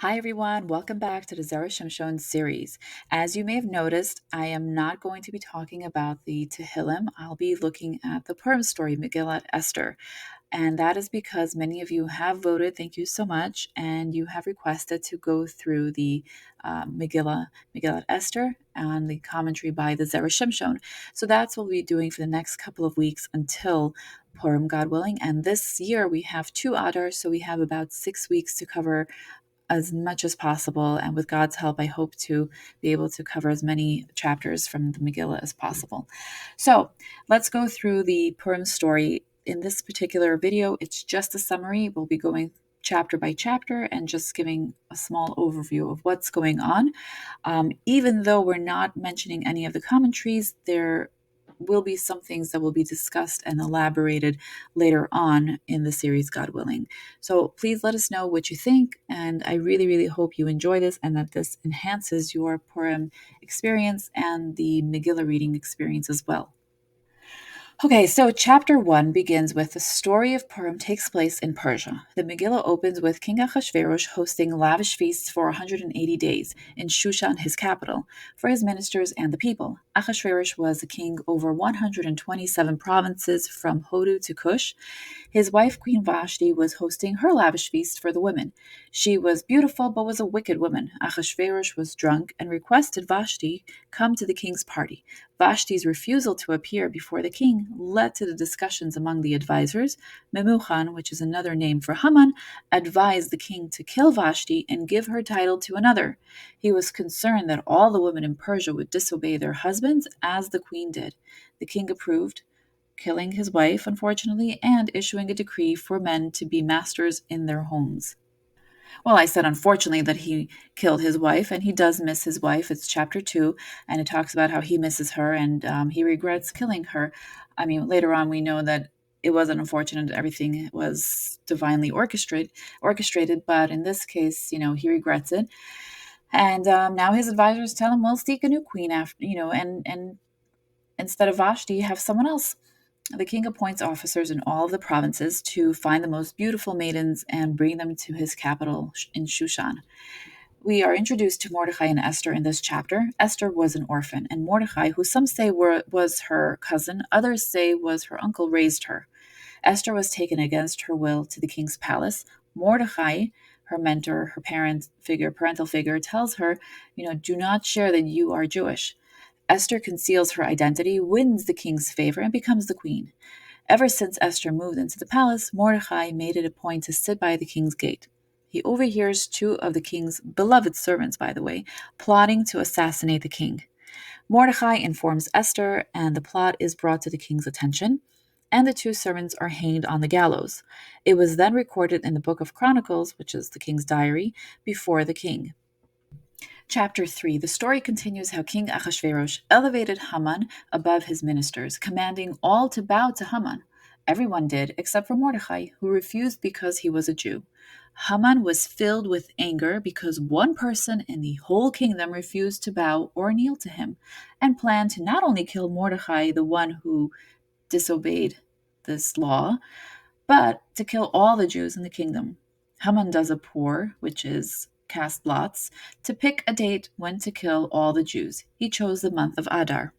Hi, everyone. Welcome back to the Zera Shimshon series. As you may have noticed, I am not going to be talking about the Tehillim. I'll be looking at the Purim story, Megilat Esther. And that is because many of you have voted, thank you so much, and you have requested to go through the Megilat Esther and the commentary by the Zera Shimshon. So that's what we'll be doing for the next couple of weeks until Purim, God willing. And this year we have two Adar, so we have about 6 weeks to cover as much as possible. And with God's help, I hope to be able to cover as many chapters from the Megillah as possible. So let's go through the Purim story. In this particular video, it's just a summary. We'll be going chapter by chapter and just giving a small overview of what's going on. Even though we're not mentioning any of the commentaries, there will be some things that will be discussed and elaborated later on in the series, God willing. So please let us know what you think, and I really, really hope you enjoy this and that this enhances your Purim experience and the Megillah reading experience as well. Okay, so chapter 1 begins with the story of Purim takes place in Persia. The Megillah opens with King Ahasuerus hosting lavish feasts for 180 days in Shushan, his capital, for his ministers and the people. Ahasuerus was a king over 127 provinces from Hodu to Kush. His wife, Queen Vashti, was hosting her lavish feast for the women. She was beautiful but was a wicked woman. Ahasuerus was drunk and requested Vashti come to the king's party. Vashti's refusal to appear before the king led to the discussions among the advisors. Memuchan, which is another name for Haman, advised the king to kill Vashti and give her title to another. He was concerned that all the women in Persia would disobey their husbands as the queen did. The king approved, killing his wife, unfortunately, and issuing a decree for men to be masters in their homes. Well, I said unfortunately that he killed his wife, and he does miss his wife. It's chapter 2, and it talks about how he misses her and he regrets killing her. I mean, later on, we know that it wasn't unfortunate, everything was divinely orchestrated, but in this case, he regrets it. And now his advisors tell him, well, seek a new queen after, and instead of Vashti, have someone else. The king appoints officers in all of the provinces to find the most beautiful maidens and bring them to his capital in Shushan. We are introduced to Mordechai and Esther in this chapter. Esther was an orphan, and Mordechai, who some say was her cousin, others say was her uncle, raised her. Esther was taken against her will to the king's palace. Mordechai, her mentor, her parental figure, tells her, do not share that you are Jewish. Esther conceals her identity, wins the king's favor, and becomes the queen. Ever since Esther moved into the palace, Mordechai made it a point to sit by the king's gate. He overhears two of the king's beloved servants, by the way, plotting to assassinate the king. Mordechai informs Esther, and the plot is brought to the king's attention, and the two servants are hanged on the gallows. It was then recorded in the Book of Chronicles, which is the king's diary, before the king. Chapter 3, the story continues how King Ahasuerus elevated Haman above his ministers, commanding all to bow to Haman. Everyone did, except for Mordechai, who refused because he was a Jew. Haman was filled with anger because one person in the whole kingdom refused to bow or kneel to him, and planned to not only kill Mordechai, the one who disobeyed this law, but to kill all the Jews in the kingdom. Haman does a pour, which is cast lots, to pick a date when to kill all the Jews. He chose the month of Adar.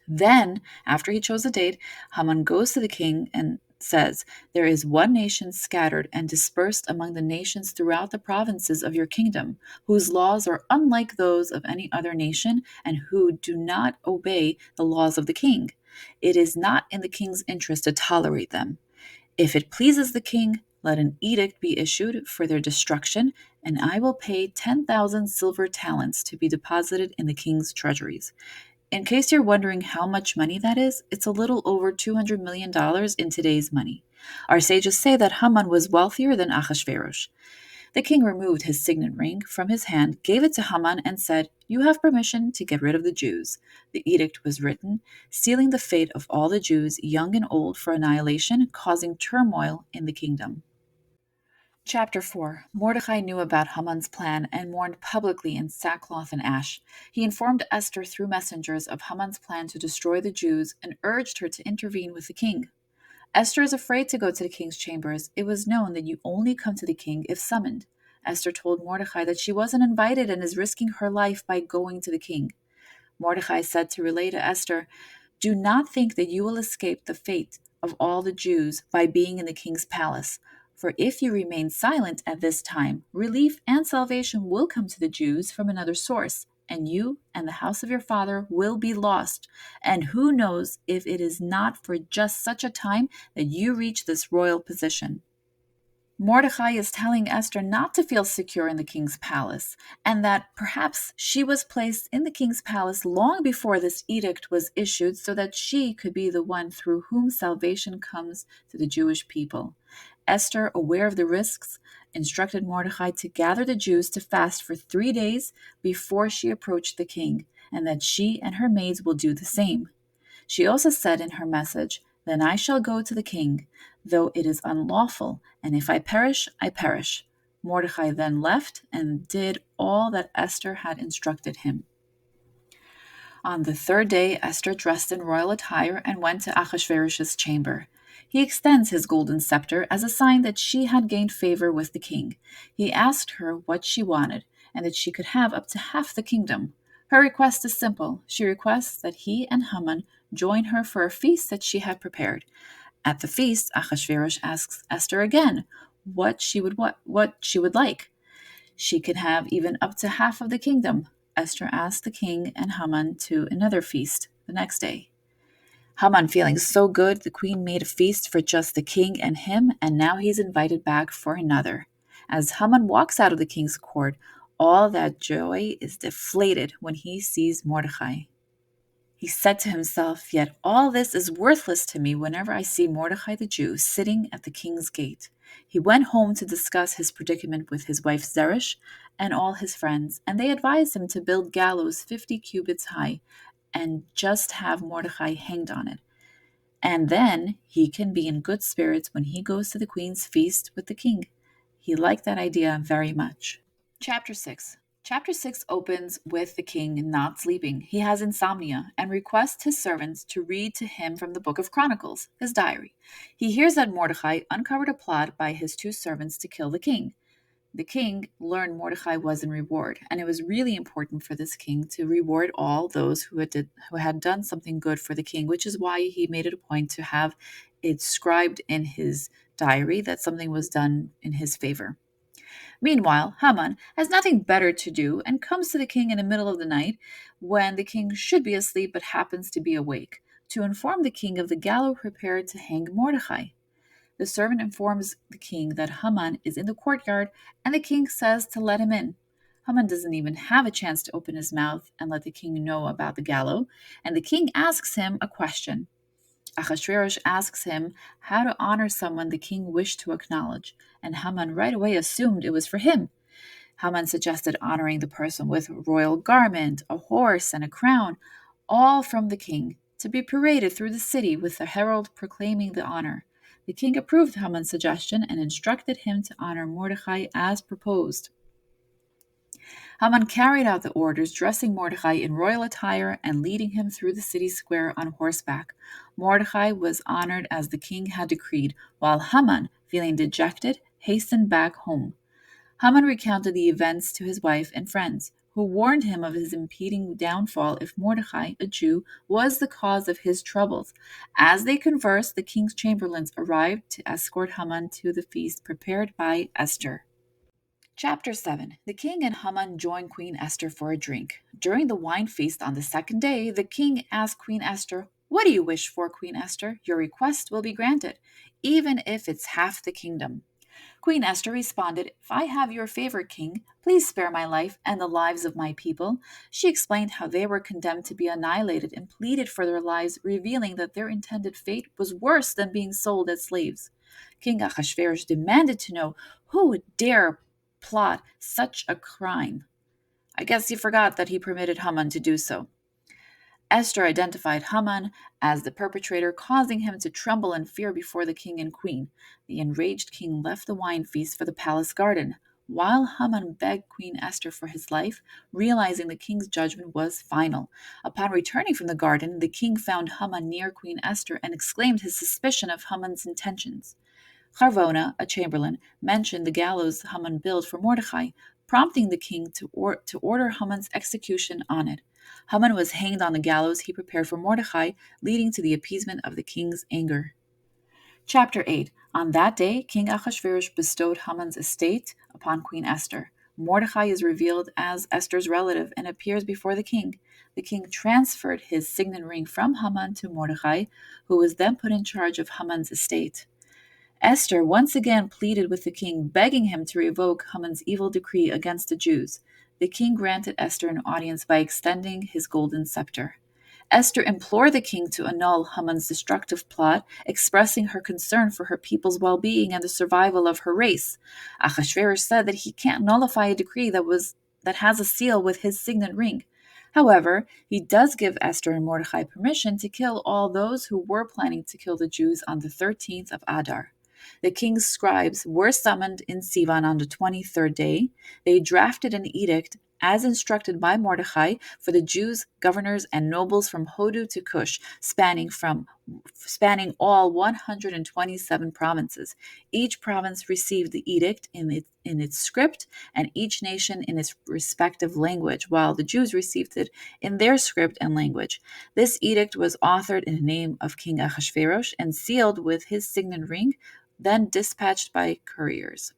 Then, after he chose a date, Haman goes to the king and says, there is one nation scattered and dispersed among the nations throughout the provinces of your kingdom, whose laws are unlike those of any other nation, and who do not obey the laws of the king. It is not in the king's interest to tolerate them. If it pleases the king, let an edict be issued for their destruction, and I will pay 10,000 silver talents to be deposited in the king's treasuries. In case you're wondering how much money that is, it's a little over $200 million in today's money. Our sages say that Haman was wealthier than Ahasuerus. The king removed his signet ring from his hand, gave it to Haman, and said, you have permission to get rid of the Jews. The edict was written, sealing the fate of all the Jews, young and old, for annihilation, causing turmoil in the kingdom. Chapter 4. Mordechai knew about Haman's plan and mourned publicly in sackcloth and ash. He informed Esther through messengers of Haman's plan to destroy the Jews and urged her to intervene with the king. Esther is afraid to go to the king's chambers. It was known that you only come to the king if summoned. Esther told Mordechai that she wasn't invited and is risking her life by going to the king. Mordechai said to relay to Esther, "Do not think that you will escape the fate of all the Jews by being in the king's palace. For if you remain silent at this time, relief and salvation will come to the Jews from another source, and you and the house of your father will be lost. And who knows if it is not for just such a time that you reach this royal position." Mordecai is telling Esther not to feel secure in the king's palace, and that perhaps she was placed in the king's palace long before this edict was issued so that she could be the one through whom salvation comes to the Jewish people. Esther, aware of the risks, instructed Mordecai to gather the Jews to fast for 3 days before she approached the king, and that she and her maids will do the same. She also said in her message, "Then I shall go to the king, though it is unlawful, and if I perish, I perish." Mordecai then left and did all that Esther had instructed him. On the 3rd day, Esther dressed in royal attire and went to Ahasuerus's chamber. He extends his golden scepter as a sign that she had gained favor with the king. He asked her what she wanted, and that she could have up to half the kingdom. Her request is simple. She requests that he and Haman join her for a feast that she had prepared. At the feast, Ahasuerus asks Esther again what she would like. She could have even up to half of the kingdom. Esther asked the king and Haman to another feast the next day. Haman, feeling so good, the queen made a feast for just the king and him, and now he's invited back for another. As Haman walks out of the king's court, all that joy is deflated when he sees Mordechai. He said to himself, "Yet all this is worthless to me whenever I see Mordechai the Jew sitting at the king's gate." He went home to discuss his predicament with his wife Zeresh and all his friends, and they advised him to build gallows 50 cubits high and just have Mordechai hanged on it. And then he can be in good spirits when he goes to the queen's feast with the king. He liked that idea very much. Chapter 6. Chapter 6 opens with the king not sleeping. He has insomnia and requests his servants to read to him from the book of Chronicles, his diary. He hears that Mordechai uncovered a plot by his 2 servants to kill the king. The king learned Mordechai was in reward, and it was really important for this king to reward all those who had done something good for the king, which is why he made it a point to have it scribed in his diary that something was done in his favor. Meanwhile, Haman has nothing better to do and comes to the king in the middle of the night when the king should be asleep but happens to be awake, to inform the king of the gallows prepared to hang Mordechai. The servant informs the king that Haman is in the courtyard, and the king says to let him in. Haman doesn't even have a chance to open his mouth and let the king know about the gallows, and the king asks him a question. Ahasuerus asks him how to honor someone the king wished to acknowledge, and Haman right away assumed it was for him. Haman suggested honoring the person with a royal garment, a horse, and a crown, all from the king, to be paraded through the city with the herald proclaiming the honor. The king approved Haman's suggestion and instructed him to honor Mordechai as proposed. Haman carried out the orders, dressing Mordechai in royal attire and leading him through the city square on horseback. Mordechai was honored as the king had decreed, while Haman, feeling dejected, hastened back home. Haman recounted the events to his wife and friends, who warned him of his impending downfall if Mordechai, a Jew, was the cause of his troubles. As they conversed, the king's chamberlains arrived to escort Haman to the feast prepared by Esther. Chapter 7. The king and Haman join Queen Esther for a drink. During the wine feast on the 2nd day, the king asked Queen Esther, "What do you wish for, Queen Esther? Your request will be granted, even if it's half the kingdom." Queen Esther responded, "If I have your favor, king, please spare my life and the lives of my people." She explained how they were condemned to be annihilated and pleaded for their lives, revealing that their intended fate was worse than being sold as slaves. King Ahasuerus demanded to know who would dare plot such a crime. I guess he forgot that he permitted Haman to do so. Esther identified Haman as the perpetrator, causing him to tremble in fear before the king and queen. The enraged king left the wine feast for the palace garden, while Haman begged Queen Esther for his life, realizing the king's judgment was final. Upon returning from the garden, the king found Haman near Queen Esther and exclaimed his suspicion of Haman's intentions. Charvona, a chamberlain, mentioned the gallows Haman built for Mordechai, prompting the king to order Haman's execution on it. Haman was hanged on the gallows he prepared for Mordechai, leading to the appeasement of the king's anger. Chapter 8. On that day, King Ahasuerus bestowed Haman's estate upon Queen Esther. Mordechai is revealed as Esther's relative and appears before the king. The king transferred his signet ring from Haman to Mordechai, who was then put in charge of Haman's estate. Esther once again pleaded with the king, begging him to revoke Haman's evil decree against the Jews. The king granted Esther an audience by extending his golden scepter. Esther implored the king to annul Haman's destructive plot, expressing her concern for her people's well-being and the survival of her race. Ahasuerus said that he can't nullify a decree that has a seal with his signet ring. However, he does give Esther and Mordechai permission to kill all those who were planning to kill the Jews on the 13th of Adar. The king's scribes were summoned in Sivan on the 23rd day. They drafted an edict as instructed by Mordechai for the Jews, governors, and nobles from Hodu to Cush, spanning all 127 provinces. Each province received the edict in its script, and each nation in its respective language, while the Jews received it in their script and language. This edict was authored in the name of King Ahasuerus and sealed with his signet ring, then dispatched by couriers.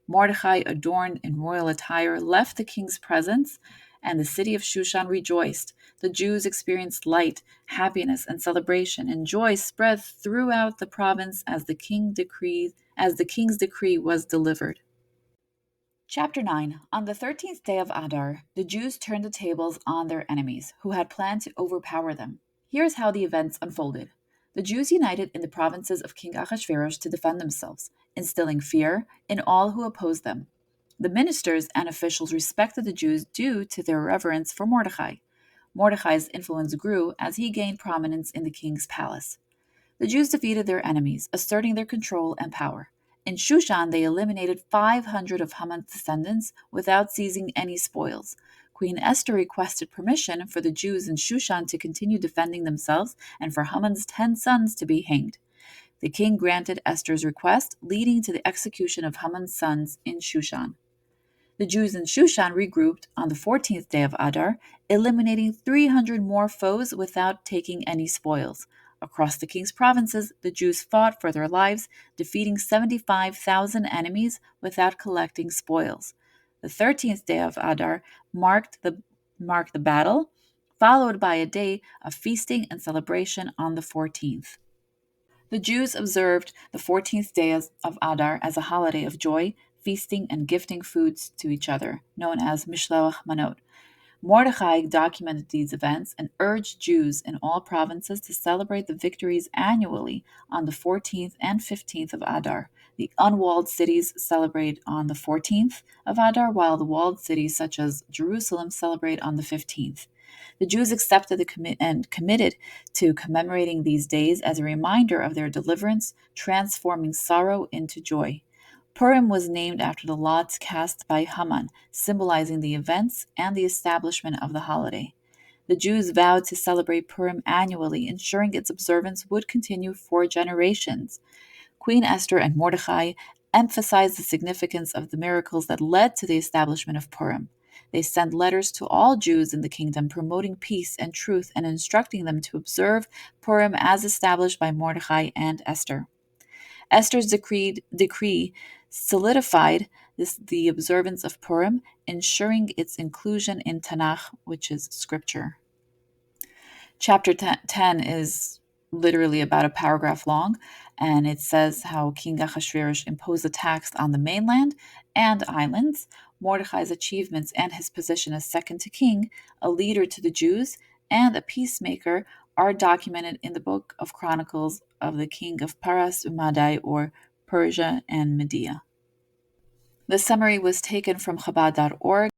Mordechai, adorned in royal attire, left the king's presence, and the city of Shushan rejoiced. The Jews experienced light, happiness, and celebration, and joy spread throughout the province as the king's decree was delivered. Chapter 9. On the 13th day of Adar, the Jews turned the tables on their enemies, who had planned to overpower them. Here's how the events unfolded. The Jews united in the provinces of King Ahasuerus to defend themselves, instilling fear in all who opposed them. The ministers and officials respected the Jews due to their reverence for Mordechai. Mordechai's influence grew as he gained prominence in the king's palace. The Jews defeated their enemies, asserting their control and power. In Shushan, they eliminated 500 of Haman's descendants without seizing any spoils. Queen Esther requested permission for the Jews in Shushan to continue defending themselves and for Haman's 10 sons to be hanged. The king granted Esther's request, leading to the execution of Haman's sons in Shushan. The Jews in Shushan regrouped on the 14th day of Adar, eliminating 300 more foes without taking any spoils. Across the king's provinces, the Jews fought for their lives, defeating 75,000 enemies without collecting spoils. The 13th day of Adar marked the battle, followed by a day of feasting and celebration on the 14th. The Jews observed the 14th day of Adar as a holiday of joy, feasting, and gifting foods to each other, known as Mishloach Manot. Mordechai documented these events and urged Jews in all provinces to celebrate the victories annually on the 14th and 15th of Adar. The unwalled cities celebrate on the 14th of Adar, while the walled cities such as Jerusalem celebrate on the 15th. The Jews accepted and committed to commemorating these days as a reminder of their deliverance, transforming sorrow into joy. Purim was named after the lots cast by Haman, symbolizing the events and the establishment of the holiday. The Jews vowed to celebrate Purim annually, ensuring its observance would continue for generations. Queen Esther and Mordechai emphasized the significance of the miracles that led to the establishment of Purim. They sent letters to all Jews in the kingdom promoting peace and truth and instructing them to observe Purim as established by Mordechai and Esther. Esther's decree solidified the observance of Purim, ensuring its inclusion in Tanakh, which is scripture. Chapter 10 is literally about a paragraph long, and it says how King Ahasuerus imposed a tax on the mainland and islands, Mordechai's achievements and his position as second to king, a leader to the Jews, and a peacemaker are documented in the Book of Chronicles of the King of Paras Umadai, or Persia and Media. The summary was taken from Chabad.org